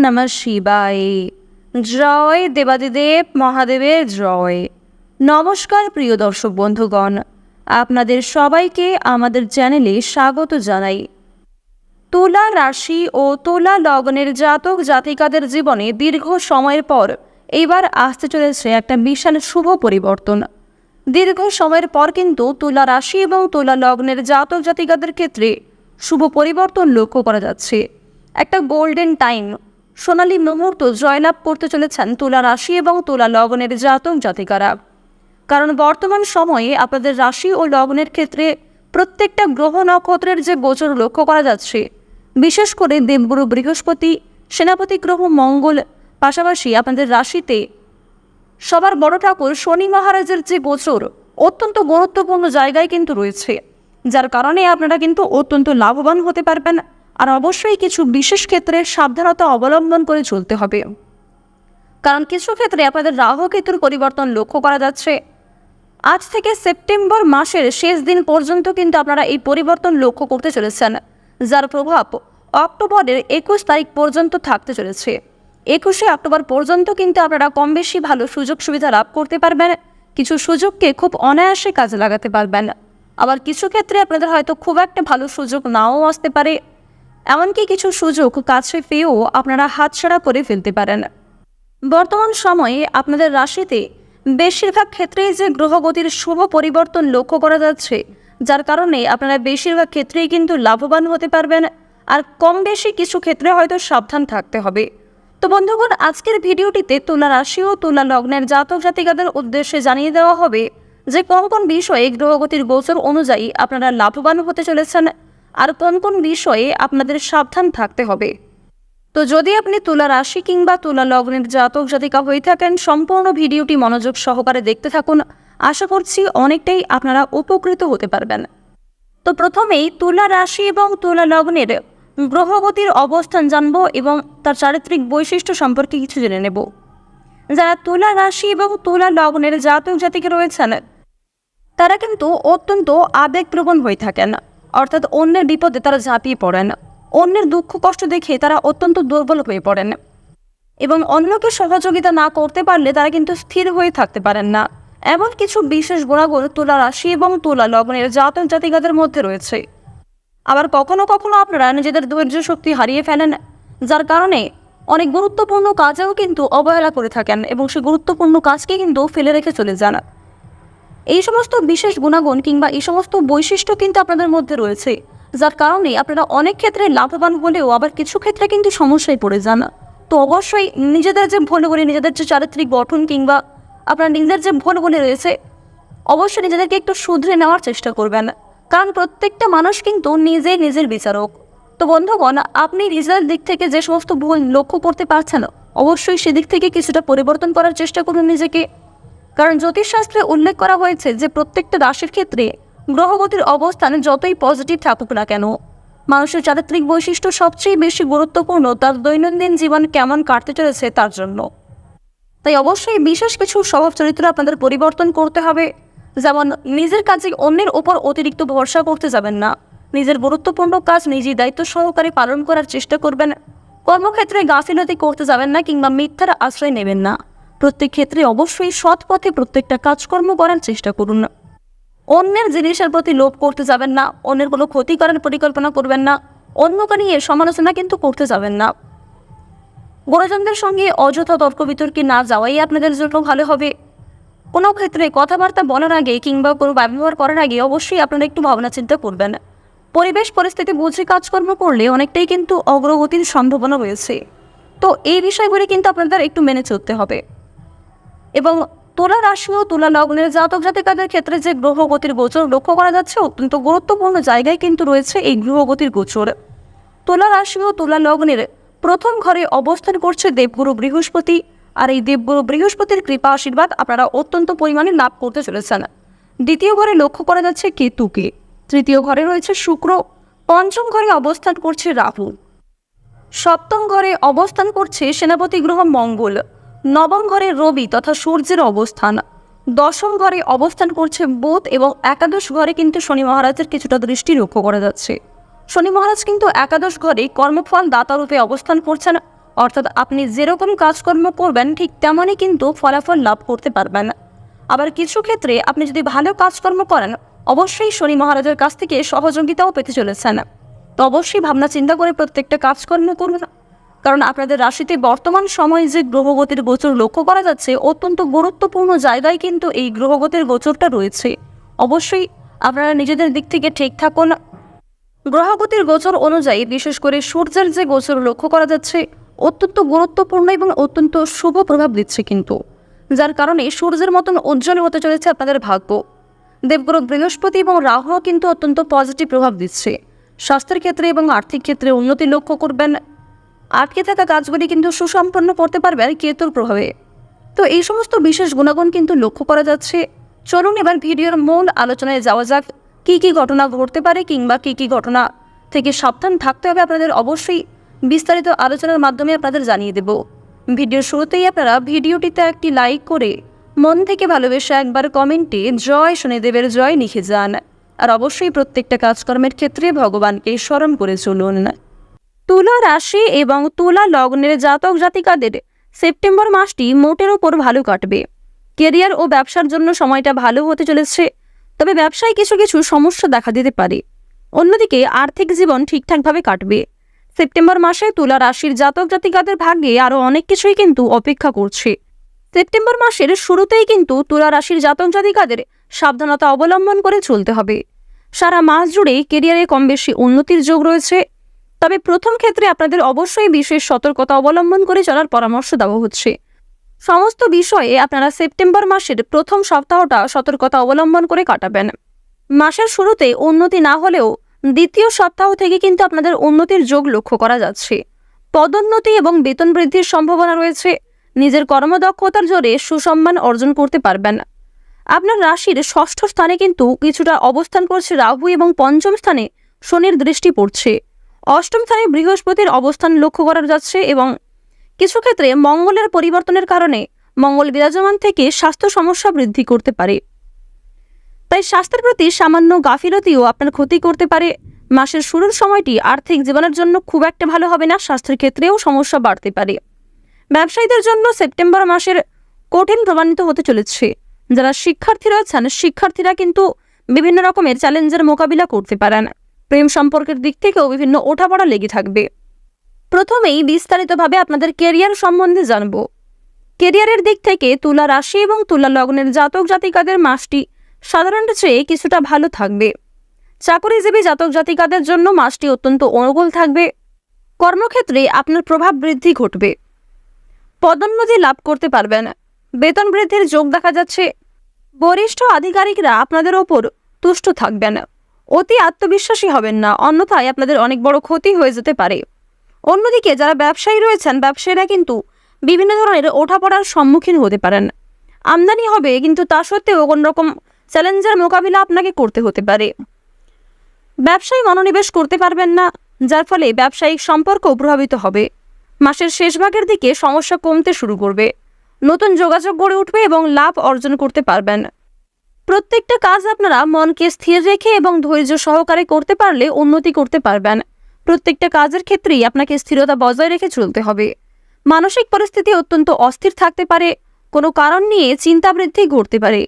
নমঃ শিবায়। জয় দেবাদিদেব মহাদেবের জয়। নমস্কার প্রিয় দর্শক বন্ধুগণ, আপনাদের সবাইকে আমাদের চ্যানেলে স্বাগত জানাই। তুলা রাশি ও তুলা লগ্নের জাতক জাতিকাদের জীবনে দীর্ঘ সময়ের পর এইবার আসতে চলেছে একটা বিশাল শুভ পরিবর্তন। দীর্ঘ সময়ের পর কিন্তু তুলা রাশি এবং তুলা লগ্নের জাতক জাতিকাদের ক্ষেত্রে শুভ পরিবর্তন লক্ষ্য করা যাচ্ছে। একটা গোল্ডেন টাইম, সোনালী মুহূর্ত জয়লাভ করতে চলেছেন তুলা রাশি এবং তুলা লগ্নের জাতক জাতিকারা। কারণ বর্তমান সময়ে আপনাদের রাশি ও লগ্নের ক্ষেত্রে প্রত্যেকটা গ্রহ নক্ষত্রের যে গোচর লক্ষ্য করা যাচ্ছে, বিশেষ করে দেবগুরু বৃহস্পতি, সেনাপতি গ্রহ মঙ্গল, পাশাপাশি আপনাদের রাশিতে সবার বড় ঠাকুর শনি মহারাজের যে গোচর অত্যন্ত গুরুত্বপূর্ণ জায়গায় কিন্তু রয়েছে, যার কারণে আপনারা কিন্তু অত্যন্ত লাভবান হতে পারবেন। আর অবশ্যই কিছু বিশেষ ক্ষেত্রে সাবধানতা অবলম্বন করে চলতে হবে, কারণ কিছু ক্ষেত্রে আপনাদের রাহু কেতুর পরিবর্তন লক্ষ্য করা যাচ্ছে। আজ থেকে সেপ্টেম্বর মাসের শেষ দিন পর্যন্ত কিন্তু আপনারা এই পরিবর্তন লক্ষ্য করতে চলেছেন, যার প্রভাব অক্টোবরের 21 তারিখ পর্যন্ত থাকতে চলেছে। 21শে অক্টোবর পর্যন্ত কিন্তু আপনারা কম বেশি ভালো সুযোগ সুবিধা লাভ করতে পারবেন। কিছু সুযোগকে খুব অনায়াসে কাজে লাগাতে পারবেন। আবার কিছু ক্ষেত্রে আপনাদের হয়তো খুব একটা ভালো সুযোগ নাও আসতে পারে, এমনকি কিছু সুযোগ কাছে পেয়েও আপনারা হাতছাড়া করে ফেলতে পারেন। বর্তমান সময়ে আপনাদের রাশিতে বেশিরভাগ ক্ষেত্রেই যে গ্রহগতির শুভ পরিবর্তন লক্ষ্য করা যাচ্ছে, যার কারণে আপনারা বেশিরভাগ ক্ষেত্রেই কিন্তু লাভবান হতে পারবেন। আর কম বেশি কিছু ক্ষেত্রে হয়তো সাবধান থাকতে হবে। তো বন্ধুগণ, আজকের ভিডিওটিতে তুলা রাশি ও তুলা লগ্নের জাতক জাতিকাদের উদ্দেশ্যে জানিয়ে দেওয়া হবে যে কোন কোন বিষয়ে গ্রহগতির গোচর অনুযায়ী আপনারা লাভবান হতে চলেছেন আর কোন কোন বিষয়ে আপনাদের সাবধান থাকতে হবে। তো যদি আপনি তুলা রাশি কিংবা তুলা লগ্নের জাতক জাতিকা হয়ে থাকেন, সম্পূর্ণ ভিডিওটি মনোযোগ সহকারে দেখতে থাকুন। আশা করছি অনেকটাই আপনারা উপকৃত হতে পারবেন। তো প্রথমেই তুলা রাশি এবং তুলা লগ্নের গ্রহগতির অবস্থান জানব এবং তার চারিত্রিক বৈশিষ্ট্য সম্পর্কে কিছু জেনে নেব। যারা তুলা রাশি এবং তুলা লগ্নের জাতক জাতিকা রয়েছেন, তারা কিন্তু অত্যন্ত আবেগপ্রবণ হয়ে থাকেন, অর্থাৎ অন্যের বিপদে তারা ঝাঁপিয়ে পড়েন। অন্যের দুঃখ কষ্ট দেখে তারা অত্যন্ত দুর্বল হয়ে পড়েন এবং অন্যকে সহযোগিতা না করতে পারলে তারা কিন্তু স্থির হয়ে থাকতে পারেন না। এমন কিছু বিশেষ গুণাগুণ তুলা রাশি এবং তুলা লগ্নের জাতক জাতিকাদের মধ্যে রয়েছে। আবার কখনো কখনো আপনারা নিজেদের ধৈর্য শক্তি হারিয়ে ফেলেন, যার কারণে অনেক গুরুত্বপূর্ণ কাজেও কিন্তু অবহেলা করে থাকেন এবং সেই গুরুত্বপূর্ণ কাজকে কিন্তু ফেলে রেখে চলে যান। এই সমস্ত বিশেষ গুণাগুণ কিংবা এই সমস্ত বৈশিষ্ট্য কিন্তু আপনাদের মধ্যে রয়েছে, যার কারণে আপনারা অনেক ক্ষেত্রে লাভবান হলেও আবার কিছু ক্ষেত্রে কিন্তু সমস্যায় পড়ে যান। তো অবশ্যই নিজেদের যে ভুলগুলি, নিজেদের যে চারিত্রিক গঠন কিংবা আপনার নিজেদের যে ভুলগুলি রয়েছে, অবশ্যই নিজেদেরকে একটু শুধরে নেওয়ার চেষ্টা করবেন, কারণ প্রত্যেকটা মানুষ কিন্তু নিজেই নিজের বিচারক। তো বন্ধুগণ, আপনি নিজের দিক থেকে যে সমস্ত ভুল লক্ষ্য করতে পারছেন, অবশ্যই সেদিক থেকে কিছুটা পরিবর্তন করার চেষ্টা করুন নিজেকে। কারণ জ্যোতিষশাস্ত্রে উল্লেখ করা হয়েছে যে প্রত্যেকটা রাশির ক্ষেত্রে গ্রহগতির অবস্থান যতই পজিটিভ থাকুক না কেন, মানুষের চারিত্রিক বৈশিষ্ট্য সবচেয়ে বেশি গুরুত্বপূর্ণ তার দৈনন্দিন জীবন কেমন কাটতে চলেছে তার জন্য। তাই অবশ্যই বিশেষ কিছু স্বভাব চরিত্র আপনাদের পরিবর্তন করতে হবে। যেমন নিজের কাজে অন্যের ওপর অতিরিক্ত ভরসা করতে যাবেন না, নিজের গুরুত্বপূর্ণ কাজ নিজেই দায়িত্ব সহকারে পালন করার চেষ্টা করবেন। কর্মক্ষেত্রে গাফিলতি করতে যাবেন না কিংবা মিথ্যার আশ্রয় নেবেন না। প্রত্যেক ক্ষেত্রে অবশ্যই সৎ পথে প্রত্যেকটা কাজকর্ম করার চেষ্টা করুন। অন্যের জিনিসের প্রতি লোভ করতে যাবেন না, অন্যের কোনো ক্ষতি করার পরিকল্পনা করবেন না, অন্যকে নিয়ে সমালোচনা কিন্তু করতে যাবেন না। গুরুজনদের সঙ্গে অযথা তর্ক বিতর্কে না যাওয়াই আপনাদের জন্য ভালো হবে। কোনো ক্ষেত্রে কথাবার্তা বলার আগে কিংবা কোনো ব্যবহার করার আগে অবশ্যই আপনারা একটু ভাবনা চিন্তা করবেন। পরিবেশ পরিস্থিতি বুঝে কাজকর্ম করলে অনেকটাই কিন্তু অগ্রগতির সম্ভাবনা রয়েছে। তো এই বিষয়গুলি কিন্তু আপনাদের একটু মেনে চলতে হবে। এবং তুলা রাশি ও তুলা লগ্নের জাতক জাতিকাদের ক্ষেত্রে যে গ্রহগতির গোচর লক্ষ্য করা যাচ্ছে, অত্যন্ত গুরুত্বপূর্ণ জায়গায় কিন্তু রয়েছে এই গ্রহগতির গোচর। তুলা রাশি ও তুলা লগ্নের প্রথম ঘরে অবস্থান করছে দেবগুরু বৃহস্পতি, আর এই দেবগুরু বৃহস্পতির কৃপা আশীর্বাদ আপনারা অত্যন্ত পরিমাণে লাভ করতে চলেছেন। দ্বিতীয় ঘরে লক্ষ্য করা যাচ্ছে কেতুকে, তৃতীয় ঘরে রয়েছে শুক্র, পঞ্চম ঘরে অবস্থান করছে রাহু, সপ্তম ঘরে অবস্থান করছে সেনাপতি গ্রহ মঙ্গল, নবম ঘরে রবি তথা সূর্যের অবস্থান, দশম ঘরে অবস্থান করছে বুধ এবং একাদশ ঘরে কিন্তু শনি মহারাজের কিছুটা দৃষ্টি লক্ষ্য করা যাচ্ছে। শনি মহারাজ কিন্তু একাদশ ঘরে কর্মফল দাতা রূপে অবস্থান করছেন, অর্থাৎ আপনি যেরকম কাজকর্ম করবেন ঠিক তেমনই কিন্তু ফলাফল লাভ করতে পারবেন। আবার কিছু ক্ষেত্রে আপনি যদি ভালো কাজকর্ম করেন, অবশ্যই শনি মহারাজের কাছ থেকে সহযোগিতাও পেতে চলেছেন। তো অবশ্যই ভাবনা চিন্তা করে প্রত্যেকটা কাজকর্ম করুন, কারণ আপনাদের রাশিতে বর্তমান সময়ে যে গ্রহগতির গোচর লক্ষ্য করা যাচ্ছে, অত্যন্ত গুরুত্বপূর্ণ জায়গায় কিন্তু এই গ্রহগতির গোচরটা রয়েছে। অবশ্যই আপনারা নিজেদের দিক থেকে ঠিক থাকুন। গ্রহগতির গোচর অনুযায়ী বিশেষ করে সূর্যের যে গোচর লক্ষ্য করা যাচ্ছে, অত্যন্ত গুরুত্বপূর্ণ এবং অত্যন্ত শুভ প্রভাব দিচ্ছে কিন্তু, যার কারণে সূর্যের মতন উজ্জ্বল হতে চলেছে আপনাদের ভাগ্য। দেবগুরু বৃহস্পতি এবং রাহুও কিন্তু অত্যন্ত পজিটিভ প্রভাব দিচ্ছে। স্বাস্থ্যের ক্ষেত্রে এবং আর্থিক ক্ষেত্রে উন্নতি লক্ষ্য করবেন। আটকে থাকা কাজগুলি কিন্তু সুসম্পন্ন করতে পারবেন কেতুর প্রভাবে। তো এই সমস্ত বিশেষ গুণাগুণ কিন্তু লক্ষ্য করা যাচ্ছে। চলুন এবার ভিডিওর মূল আলোচনায় যাওয়া যাক। কী কী ঘটনা ঘটতে পারে কিংবা কী কী ঘটনা থেকে সাবধান থাকতে হবে আপনাদের অবশ্যই বিস্তারিত আলোচনার মাধ্যমে আপনাদের জানিয়ে দেব। ভিডিওর শুরুতেই আপনারা ভিডিওটিতে একটি লাইক করে মন থেকে ভালোবেসে একবার কমেন্টে জয় শনিদেবের জয় লিখে যান। আর অবশ্যই প্রত্যেকটা কাজকর্মের ক্ষেত্রে ভগবানকে স্মরণ করে চলুন। তুলা রাশি এবং তুলা লগ্নের জাতক জাতিকাদের সেপ্টেম্বর মাসটি মোটের ওপর ভালো কাটবে। কেরিয়ার ও ব্যবসার জন্য সময়টা ভালো হতে চলেছে, তবে ব্যবসায় কিছু কিছু সমস্যা দেখা দিতে পারে। অন্যদিকে আর্থিক জীবন ঠিকঠাকভাবে কাটবে। সেপ্টেম্বর মাসে তুলা রাশির জাতক জাতিকাদের ভাগ্যে আরও অনেক কিছুই কিন্তু অপেক্ষা করছে। সেপ্টেম্বর মাসের শুরুতেই কিন্তু তুলা রাশির জাতক জাতিকাদের সাবধানতা অবলম্বন করে চলতে হবে। সারা মাস জুড়েই কেরিয়ারে কম বেশি উন্নতির যোগ রয়েছে, তবে প্রথম ক্ষেত্রে আপনাদের অবশ্যই বিশেষ সতর্কতা অবলম্বন করে চলার পরামর্শ দেওয়া হচ্ছে। সমস্ত বিষয়ে আপনারা সেপ্টেম্বর মাসের প্রথম সপ্তাহটা সতর্কতা অবলম্বন করে কাটাবেন। মাসের শুরুতে উন্নতি না হলেও দ্বিতীয় সপ্তাহ থেকে কিন্তু আপনাদের উন্নতির যোগ লক্ষ্য করা যাচ্ছে। পদোন্নতি এবং বেতন বৃদ্ধির সম্ভাবনা রয়েছে। নিজের কর্মদক্ষতার জোরে সুসম্মান অর্জন করতে পারবেন। আপনার রাশির ষষ্ঠ স্থানে কিন্তু কিছুটা অবস্থান করছে রাহু এবং পঞ্চম স্থানে শনির দৃষ্টি পড়ছে। অষ্টম স্থানে বৃহস্পতির অবস্থান লক্ষ্য করা যাচ্ছে এবং কিছু ক্ষেত্রে মঙ্গলের পরিবর্তনের কারণে মঙ্গল বিরাজমান থেকে স্বাস্থ্য সমস্যা বৃদ্ধি করতে পারে। তাই স্বাস্থ্যের প্রতি সামান্য গাফিলতিও আপনার ক্ষতি করতে পারে। মাসের শুরুর সময়টি আর্থিক জীবনের জন্য খুব একটা ভালো হবে না, স্বাস্থ্যের ক্ষেত্রেও সমস্যা বাড়তে পারে। ব্যবসায়ীদের জন্য সেপ্টেম্বর মাসের কঠিন প্রমাণিত হতে চলেছে। যারা শিক্ষার্থী রয়েছেন, শিক্ষার্থীরা কিন্তু বিভিন্ন রকমের চ্যালেঞ্জের মোকাবিলা করতে পারেন। প্রেম সম্পর্কের দিক থেকেও বিভিন্ন ওঠাপড়া লেগে থাকবে। প্রথমেই বিস্তারিতভাবে আপনাদের কেরিয়ার সম্বন্ধে জানব। কেরিয়ারের দিক থেকে তুলা রাশি এবং তুলা লগ্নের জাতক জাতিকাদের মাসটি সাধারণত চেয়ে কিছুটা ভালো থাকবে। চাকরিজীবী জাতক জাতিকাদের জন্য মাসটি অত্যন্ত অনুকূল থাকবে। কর্মক্ষেত্রে আপনার প্রভাব বৃদ্ধি ঘটবে। পদোন্নতি লাভ করতে পারবেন। বেতন বৃদ্ধির যোগ দেখা যাচ্ছে। বরিষ্ঠ আধিকারিকরা আপনাদের ওপর তুষ্ট থাকবেন। অতি আত্মবিশ্বাসী হবেন না, অন্যথায় আপনাদের অনেক বড় ক্ষতি হয়ে যেতে পারে। অন্যদিকে যারা ব্যবসায়ী রয়েছেন, ব্যবসায়ীরা কিন্তু বিভিন্ন ধরনের ওঠাপড়ার সম্মুখীন হতে পারেন। আমদানি হবে, কিন্তু তা সত্ত্বেও কোনো রকম চ্যালেঞ্জের মোকাবিলা আপনাকে করতে হতে পারে। ব্যবসায় মনোনিবেশ করতে পারবেন না, যার ফলে ব্যবসায়িক সম্পর্ক প্রভাবিত হবে। মাসের শেষ ভাগের দিকে সমস্যা কমতে শুরু করবে। নতুন যোগাযোগ গড়ে উঠবে এবং লাভ অর্জন করতে পারবেন। প্রত্যেকটা কাজ আপনারা মনকে স্থির রেখে এবং ধৈর্য সহকারে করতে পারলে উন্নতি করতে পারবেন। প্রত্যেকটা কাজের ক্ষেত্রেই আপনাকে স্থিরতা বজায় রেখে চলতে হবে। মানসিক পরিস্থিতি অত্যন্ত অস্থির থাকতে পারে। কোনো কারণ নিয়ে চিন্তা বৃদ্ধি ঘটতে পারে।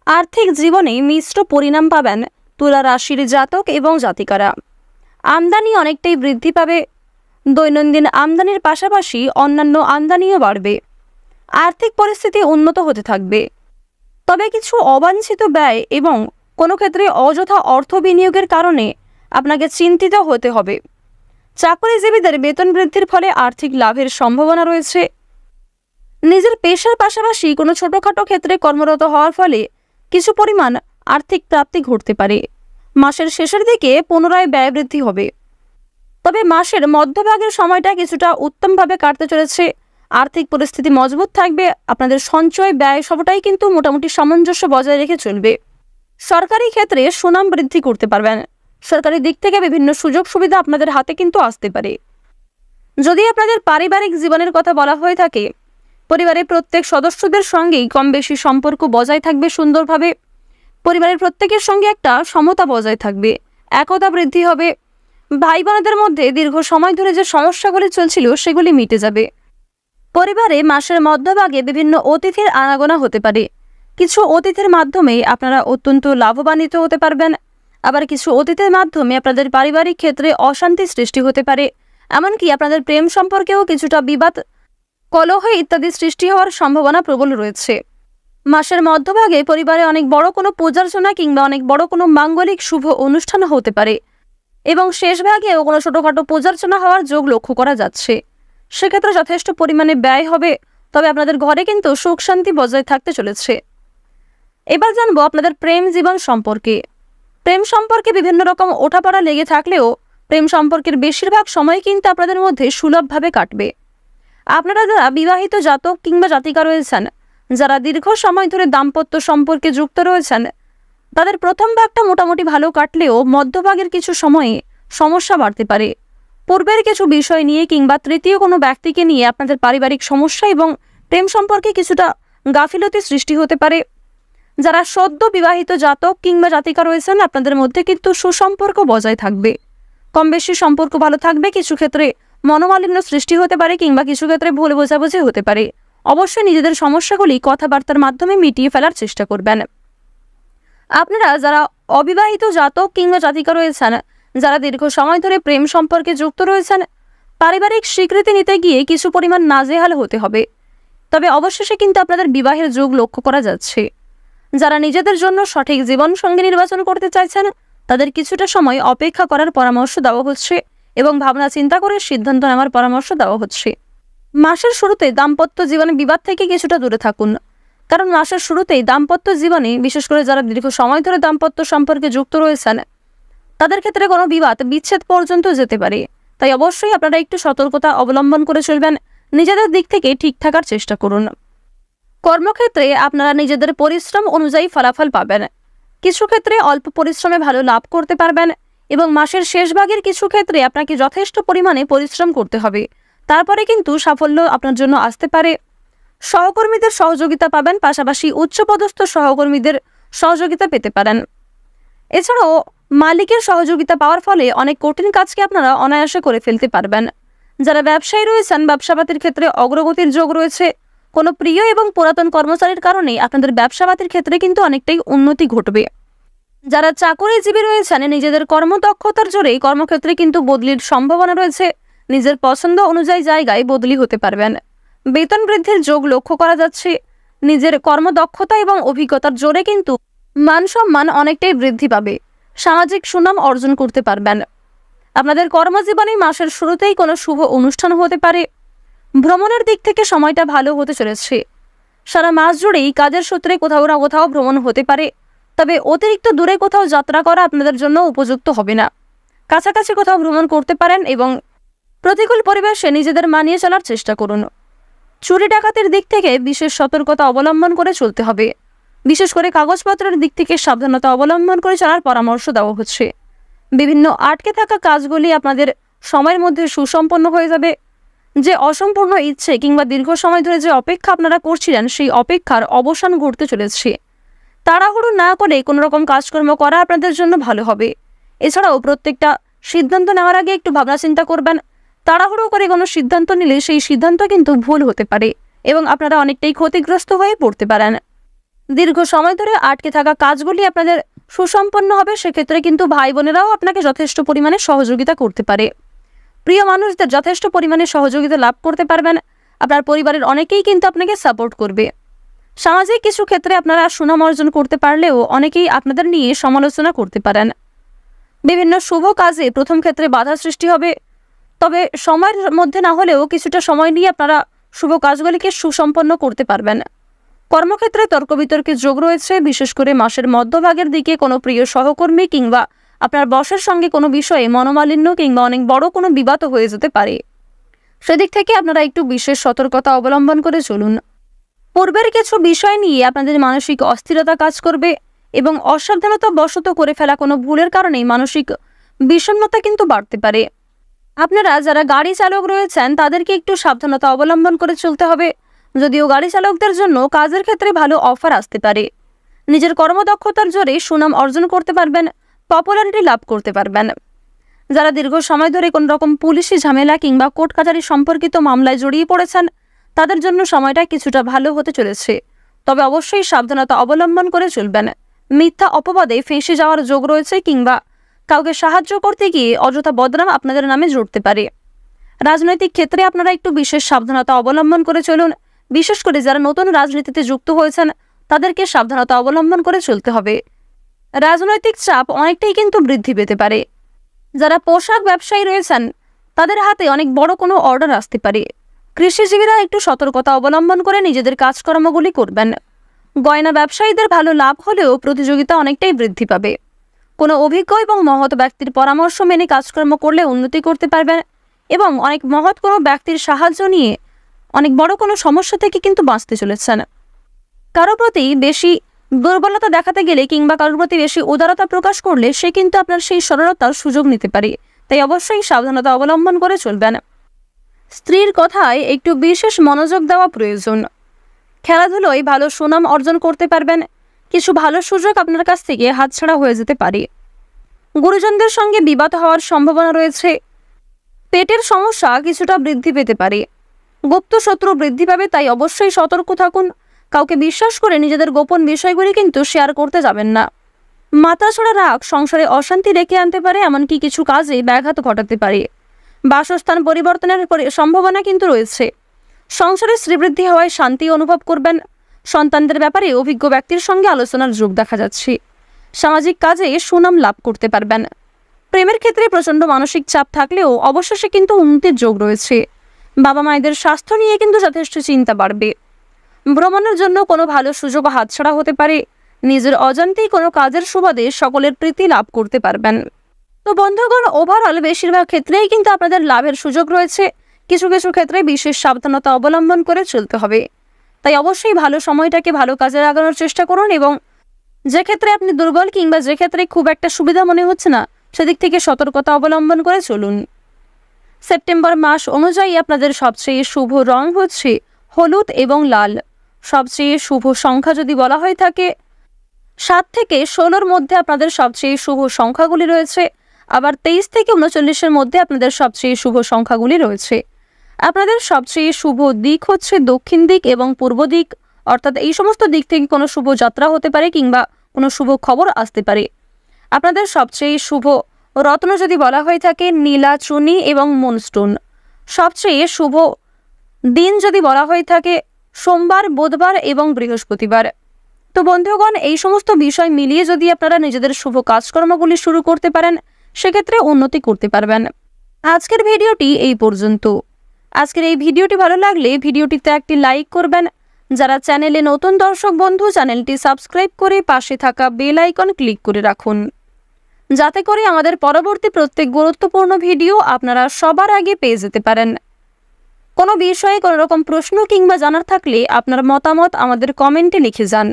আর্থিক জীবনে মিশ্র পরিণাম পাবেন তুলা রাশির জাতক এবং জাতিকারা। আমদানি অনেকটাই বৃদ্ধি পাবে। দৈনন্দিন আমদানির পাশাপাশি অন্যান্য আমদানিও বাড়বে। আর্থিক পরিস্থিতি উন্নত হতে থাকবে। তবে কিছু অবাঞ্ছিত ব্যয় এবং কোনো ক্ষেত্রে অযথা অর্থ বিনিয়োগের কারণে আপনাকে চিন্তিত হতে হবে। চাকরিজীবীদের বেতন বৃদ্ধির ফলে আর্থিক লাভের সম্ভাবনা রয়েছে। নিজের পেশার পাশাপাশি কোনো ছোটোখাটো ক্ষেত্রে কর্মরত হওয়ার ফলে কিছু পরিমাণ আর্থিক প্রাপ্তি ঘটতে পারে। মাসের শেষের দিকে পুনরায় ব্যয় বৃদ্ধি হবে। তবে মাসের মধ্যভাগের সময়টা কিছুটা উত্তমভাবে কাটতে চলেছে। আর্থিক পরিস্থিতি মজবুত থাকবে। আপনাদের সঞ্চয় ব্যয় সবটাই কিন্তু মোটামুটি সামঞ্জস্য বজায় রেখে চলবে। সরকারি ক্ষেত্রে সুনাম বৃদ্ধি করতে পারবেন। সরকারি দিক থেকে বিভিন্ন সুযোগ সুবিধা আপনাদের হাতে কিন্তু আসতে পারে। যদি আপনাদের পারিবারিক জীবনের কথা বলা হয়ে থাকে, পরিবারের প্রত্যেক সদস্যদের সঙ্গেই কম বেশি সম্পর্ক বজায় থাকবে সুন্দরভাবে। পরিবারের প্রত্যেকের সঙ্গে একটা সমতা বজায় থাকবে। একতা বৃদ্ধি হবে। ভাই বোনদের মধ্যে দীর্ঘ সময় ধরে যে সমস্যাগুলি চলছিল সেগুলি মিটে যাবে। পরিবারে মাসের মধ্যভাগে বিভিন্ন অতিথির আনাগোনা হতে পারে। কিছু অতিথির মাধ্যমে আপনারা অত্যন্ত লাভবান্বিত হতে পারবেন, আবার কিছু অতিথির মাধ্যমে আপনাদের পারিবারিক ক্ষেত্রে অশান্তি সৃষ্টি হতে পারে। এমনকি আপনাদের প্রেম সম্পর্কেও কিছুটা বিবাদ, কলহ ইত্যাদি সৃষ্টি হওয়ার সম্ভাবনা প্রবল রয়েছে। মাসের মধ্যভাগে পরিবারে অনেক বড় কোনো পূজার্চনা কিংবা অনেক বড় কোনো মাঙ্গলিক শুভ অনুষ্ঠান হতে পারে এবং শেষ ভাগেও কোনো ছোটোখাটো পূজার্চনা হওয়ার যোগ লক্ষ্য করা যাচ্ছে। সেক্ষেত্রে যথেষ্ট পরিমাণে ব্যয় হবে, তবে আপনাদের ঘরে কিন্তু সুখ শান্তি বজায় থাকতে চলেছে। এবার জানবো আপনাদের প্রেম জীবন সম্পর্কে। প্রেম সম্পর্কে বিভিন্ন রকম ওঠাপড়া লেগে থাকলেও প্রেম সম্পর্কের বেশিরভাগ সময় কিন্তু আপনাদের মধ্যে সুলভভাবে কাটবে। আপনারা যারা বিবাহিত জাতক কিংবা জাতিকা রয়েছেন, যারা দীর্ঘ সময় ধরে দাম্পত্য সম্পর্কে যুক্ত রয়েছেন, তাদের প্রথম ভাগটা মোটামুটি ভালো কাটলেও মধ্যভাগের কিছু সময়ে সমস্যা বাড়তে পারে। পূর্বের কিছু বিষয় নিয়ে কিংবা তৃতীয় কোনো ব্যক্তিকে নিয়ে আপনাদের পারিবারিক সমস্যা এবং প্রেম সম্পর্কে কিছুটা গাফিলতি সৃষ্টি হতে পারে। যারা সদ্য বিবাহিত জাতক কিংবা জাতিকা রয়েছেন, আপনাদের মধ্যে কিন্তু সুসম্পর্ক বজায় থাকবে, কম বেশি সম্পর্ক ভালো থাকবে। কিছু ক্ষেত্রে মনোমালিন্য সৃষ্টি হতে পারে কিংবা কিছু ক্ষেত্রে ভুল বোঝাবুঝি হতে পারে। অবশ্যই নিজেদের সমস্যাগুলি কথাবার্তার মাধ্যমে মিটিয়ে ফেলার চেষ্টা করবেন। আপনারা যারা অবিবাহিত জাতক কিংবা জাতিকা রয়েছেন, যারা দীর্ঘ সময় ধরে প্রেম সম্পর্কে যুক্ত রয়েছেন, পারিবারিক স্বীকৃতি নিতে গিয়ে কিছু পরিমাণ নাজেহাল হতে হবে, তবে অবশেষে কিন্তু আপনাদের বিবাহের যোগ লক্ষ্য করা যাচ্ছে। যারা নিজেদের জন্য সঠিক জীবনসঙ্গী নির্বাচন করতে চাইছেন, তাদের কিছুটা সময় অপেক্ষা করার পরামর্শ দেওয়া হচ্ছে এবং ভাবনা চিন্তা করে সিদ্ধান্ত নেওয়ার পরামর্শ দেওয়া হচ্ছে। মাসের শুরুতে দাম্পত্য জীবনে বিবাদ থেকে কিছুটা দূরে থাকুন, কারণ মাসের শুরুতেই দাম্পত্য জীবনে, বিশেষ করে যারা দীর্ঘ সময় ধরে দাম্পত্য সম্পর্কে যুক্ত রয়েছেন, তাদের ক্ষেত্রে কোনো বিবাদ বিচ্ছেদ পর্যন্ত যেতে পারে। তাই অবশ্যই আপনারা একটু সতর্কতা অবলম্বন করে চলবেন, নিজেদের দিক থেকে ঠিক থাকার চেষ্টা করুন। কর্মক্ষেত্রে আপনারা নিজেদের পরিশ্রম অনুযায়ী ফলাফল পাবেন। কিছু ক্ষেত্রে অল্প পরিশ্রমে ভালো লাভ করতে পারবেন এবং মাসের শেষ ভাগের কিছু ক্ষেত্রে আপনাকে যথেষ্ট পরিমাণে পরিশ্রম করতে হবে, তারপরে কিন্তু সাফল্য আপনার জন্য আসতে পারে। সহকর্মীদের সহযোগিতা পাবেন, পাশাপাশি উচ্চপদস্থ সহকর্মীদের সহযোগিতা পেতে পারেন। এছাড়াও মালিকের সহযোগিতা পাওয়ার ফলে অনেক কঠিন কাজকে আপনারা অনায়াসে করে ফেলতে পারবেন। যারা ব্যবসায়ী রয়েছেন, ব্যবসাপাতির ক্ষেত্রে অগ্রগতির যোগ রয়েছে। কোনো প্রিয় এবং পুরাতন কর্মচারীর কারণে আপনাদের ব্যবসাপাতির ক্ষেত্রে কিন্তু অনেকটাই উন্নতি ঘটবে। যারা চাকরিজীবী রয়েছেন, নিজেদের কর্মদক্ষতার জোরে কর্মক্ষেত্রে কিন্তু বদলির সম্ভাবনা রয়েছে। নিজের পছন্দ অনুযায়ী জায়গায় বদলি হতে পারবেন। বেতন বৃদ্ধির যোগ লক্ষ্য করা যাচ্ছে। নিজের কর্মদক্ষতা এবং অভিজ্ঞতার জোরে কিন্তু মান সম্মান অনেকটাই বৃদ্ধি পাবে। সামাজিক সুনাম অর্জন করতে পারবেন। আপনাদের কর্মজীবনে মাসের শুরুতেই কোনো শুভ অনুষ্ঠান হতে পারে। ভ্রমণের দিক থেকে সময়টা ভালো হতে চলেছে। সারা মাস জুড়েই কাজের সূত্রে কোথাও না কোথাও ভ্রমণ হতে পারে, তবে অতিরিক্ত দূরে কোথাও যাত্রা করা আপনাদের জন্য উপযুক্ত হবে না। কাছাকাছি কোথাও ভ্রমণ করতে পারেন এবং প্রতিকূল পরিবেশে নিজেদের মানিয়ে চলার চেষ্টা করুন। চুরি ডাকাতির দিক থেকে বিশেষ সতর্কতা অবলম্বন করে চলতে হবে। বিশেষ করে কাগজপত্রের দিক থেকে সাবধানতা অবলম্বন করে চলার পরামর্শ দেওয়া হচ্ছে। বিভিন্ন আটকে থাকা কাজগুলি আপনাদের সময়ের মধ্যে সুসম্পন্ন হয়ে যাবে। যে অসম্পূর্ণ ইচ্ছে কিংবা দীর্ঘ সময় ধরে যে অপেক্ষা আপনারা করছিলেন, সেই অপেক্ষার অবসান ঘটতে চলেছে। তাড়াহুড়ো না করে কোনো রকম কাজকর্ম করা আপনাদের জন্য ভালো হবে। এছাড়াও প্রত্যেকটা সিদ্ধান্ত নেওয়ার আগে একটু ভাবনা চিন্তা করবেন। তাড়াহুড়ো করে কোনো সিদ্ধান্ত নিলে সেই সিদ্ধান্ত কিন্তু ভুল হতে পারে এবং আপনারা অনেকটাই ক্ষতিগ্রস্ত হয়ে পড়তে পারেন। দীর্ঘ সময় ধরে আটকে থাকা কাজগুলি আপনাদের সুসম্পন্ন হবে। সেক্ষেত্রে কিন্তু ভাই বোনেরাও আপনাকে যথেষ্ট পরিমাণে সহযোগিতা করতে পারে। প্রিয় মানুষদের যথেষ্ট পরিমাণে সহযোগিতা লাভ করতে পারবেন। আপনার পরিবারের অনেকেই কিন্তু আপনাকে সাপোর্ট করবে। সামাজিক কিছু ক্ষেত্রে আপনারা সুনাম অর্জন করতে পারলেও অনেকেই আপনাদের নিয়ে সমালোচনা করতে পারেন। বিভিন্ন শুভ কাজে প্রথম ক্ষেত্রে বাধা সৃষ্টি হবে, তবে সময়ের মধ্যে না হলেও কিছুটা সময় নিয়ে আপনারা শুভ কাজগুলিকে সুসম্পন্ন করতে পারবেন। কর্মক্ষেত্রে তর্ক বিতর্কের যোগ রয়েছে। বিশেষ করে মাসের মধ্যভাগের দিকে কোনো প্রিয় সহকর্মী কিংবা আপনার বসের সঙ্গে কোনো বিষয়ে মনোমালিন্য কিংবা অনেক বড় কোনো বিবাদ হয়ে যেতে পারে। সেদিক থেকে আপনারা একটু বিশেষ সতর্কতা অবলম্বন করে চলুন। পূর্বের কিছু বিষয় নিয়ে আপনাদের মানসিক অস্থিরতা কাজ করবে এবং অসাবধানতা বশত করে ফেলা কোনো ভুলের কারণে মানসিক বিষণ্ণতা কিন্তু বাড়তে পারে। আপনারা যারা গাড়ি চালক রয়েছেন, তাদেরকে একটু সাবধানতা অবলম্বন করে চলতে হবে। যদিও গাড়ি চালকদের জন্য কাজের ক্ষেত্রে ভালো অফার আসতে পারে। নিজের কর্মদক্ষতার জোরে সুনাম অর্জন করতে পারবেন, পপুলারিটি লাভ করতে পারবেন। যারা দীর্ঘ সময় ধরে কোনো রকম পুলিশি ঝামেলা কিংবা কোর্ট কাচারি সম্পর্কিত মামলায় জড়িয়ে পড়েছেন, তাদের জন্য সময়টা কিছুটা ভালো হতে চলেছে। তবে অবশ্যই সাবধানতা অবলম্বন করে চলবেন। মিথ্যা অপবাদে ফেঁসে যাওয়ার যোগ রয়েছে কিংবা কাউকে সাহায্য করতে গিয়ে অযথা বদনাম আপনাদের নামে জড়তে পারে। রাজনৈতিক ক্ষেত্রে আপনারা একটু বিশেষ সাবধানতা অবলম্বন করে চলুন। বিশেষ করে যারা নতুন রাজনীতিতে যুক্ত হয়েছেন, তাদেরকে সাবধানতা অবলম্বন করে চলতে হবে। রাজনৈতিক চাপ অনেকটাই কিন্তু বৃদ্ধি পেতে পারে। যারা পোশাক ব্যবসায়ী রয়েছেন, তাদের হাতে অনেক বড় কোনো অর্ডার আসতে পারে। কৃষিজীবীরা একটু সতর্কতা অবলম্বন করে নিজেদের কাজকর্মগুলি করবেন। গয়না ব্যবসায়ীদের ভালো লাভ হলেও প্রতিযোগিতা অনেকটাই বৃদ্ধি পাবে। কোনো অভিজ্ঞ এবং মহৎ ব্যক্তির পরামর্শ মেনে কাজকর্ম করলে উন্নতি করতে পারবেন এবং অনেক মহৎ কোনো ব্যক্তির সাহায্য নিয়ে অনেক বড় কোনো সমস্যা থেকে কিন্তু বাঁচতে চলেছেন। কারো প্রতি বেশি দুর্বলতা দেখাতে গেলে কিংবা কারোর প্রতি বেশি উদারতা প্রকাশ করলে সে কিন্তু আপনার সেই সরলতার সুযোগ নিতে পারে। তাই অবশ্যই সাবধানতা অবলম্বন করে চলবেন। স্ত্রীর কথায় একটু বিশেষ মনোযোগ দেওয়া প্রয়োজন। খেলাধুলোয় ভালো সুনাম অর্জন করতে পারবেন। কিছু ভালো সুযোগ আপনার কাছ থেকে হাতছাড়া হয়ে যেতে পারে। গুরুজনদের সঙ্গে বিবাদ হওয়ার সম্ভাবনা রয়েছে। পেটের সমস্যা কিছুটা বৃদ্ধি পেতে পারে। গুপ্ত শত্রু বৃদ্ধি পাবে, তাই অবশ্যই সতর্ক থাকুন। কাউকে বিশ্বাস করে নিজেদের গোপন বিষয়গুলি কিন্তু শেয়ার করতে যাবেন না। মাথাছাড়া রাগ সংসারে অশান্তি ডেকে আনতে পারে, এমনকি কিছু কাজে ব্যাঘাত ঘটাতে পারে। বাসস্থান পরিবর্তনের সম্ভাবনা কিন্তু রয়েছে। সংসারে শ্রীবৃদ্ধি হওয়ায় শান্তি অনুভব করবেন। সন্তানদের ব্যাপারে অভিজ্ঞ ব্যক্তির সঙ্গে আলোচনার যোগ দেখা যাচ্ছে। সামাজিক কাজে সুনাম লাভ করতে পারবেন। প্রেমের ক্ষেত্রে প্রচণ্ড মানসিক চাপ থাকলেও অবশেষে কিন্তু উন্নতির যোগ রয়েছে। বাবা মায়েদের স্বাস্থ্য নিয়ে কিন্তু যথেষ্ট চিন্তা বাড়বে। ভ্রমণের জন্য কোনো ভালো সুযোগ হাতছাড়া হতে পারে। নিজের অজান্তেই কোনো কাজের সুবাদে সকলের প্রীতি লাভ করতে পারবেন। তো বন্ধুগণ, ওভারঅল বেশিরভাগ ক্ষেত্রেই কিন্তু আপনাদের লাভের সুযোগ রয়েছে। কিছু কিছু ক্ষেত্রে বিশেষ সাবধানতা অবলম্বন করে চলতে হবে। তাই অবশ্যই ভালো সময়টাকে ভালো কাজে লাগানোর চেষ্টা করুন এবং যে ক্ষেত্রে আপনি দুর্বল কিংবা যে ক্ষেত্রে খুব একটা সুবিধা মনে হচ্ছে না, সেদিক থেকে সতর্কতা অবলম্বন করে চলুন। সেপ্টেম্বর মাস অনুযায়ী আপনাদের সবচেয়ে শুভ রং হচ্ছে হলুদ এবং লাল। সবচেয়ে শুভ সংখ্যা যদি বলা হয়ে থাকে 7 থেকে 16-র মধ্যে আপনাদের সবচেয়ে শুভ সংখ্যাগুলি রয়েছে। আবার 23 থেকে 39-এর মধ্যে আপনাদের সবচেয়ে শুভ সংখ্যাগুলি রয়েছে। আপনাদের সবচেয়ে শুভ দিক হচ্ছে দক্ষিণ দিক এবং পূর্ব দিক, অর্থাৎ এই সমস্ত দিক থেকে কোনো শুভ যাত্রা হতে পারে কিংবা কোনো শুভ খবর আসতে পারে। আপনাদের সবচেয়ে শুভ রত্ন যদি বলা হয়ে থাকে নীলা চুনি এবং মুনস্টোন। সবচেয়ে শুভ দিন যদি বলা হয়ে থাকে সোমবার, বুধবার এবং বৃহস্পতিবার। তো বন্ধুগণ, এই সমস্ত বিষয় মিলিয়ে যদি আপনারা নিজেদের শুভ কাজকর্মগুলি শুরু করতে পারেন, সেক্ষেত্রে উন্নতি করতে পারবেন। আজকের ভিডিওটি এই পর্যন্ত। আজকের এই ভিডিওটি ভালো লাগলে ভিডিওটিতে একটি লাইক করবেন। যারা চ্যানেলে নতুন দর্শক বন্ধু, চ্যানেলটি সাবস্ক্রাইব করে পাশে থাকা বেল আইকন ক্লিক করে রাখুন, যাতে করে আমাদের পরবর্তী প্রত্যেক গুরুত্বপূর্ণ ভিডিও আপনারা সবার আগে পেয়ে যেতে পারেন। কোনো বিষয়ে কোনো রকম প্রশ্ন কিংবা জানার থাকলে আপনার মতামত আমাদের কমেন্টে লিখে যান।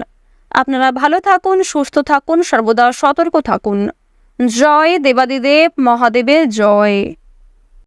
আপনারা ভালো থাকুন, সুস্থ থাকুন, সর্বদা সতর্ক থাকুন। জয় দেবাদিদেব মহাদেবের জয়।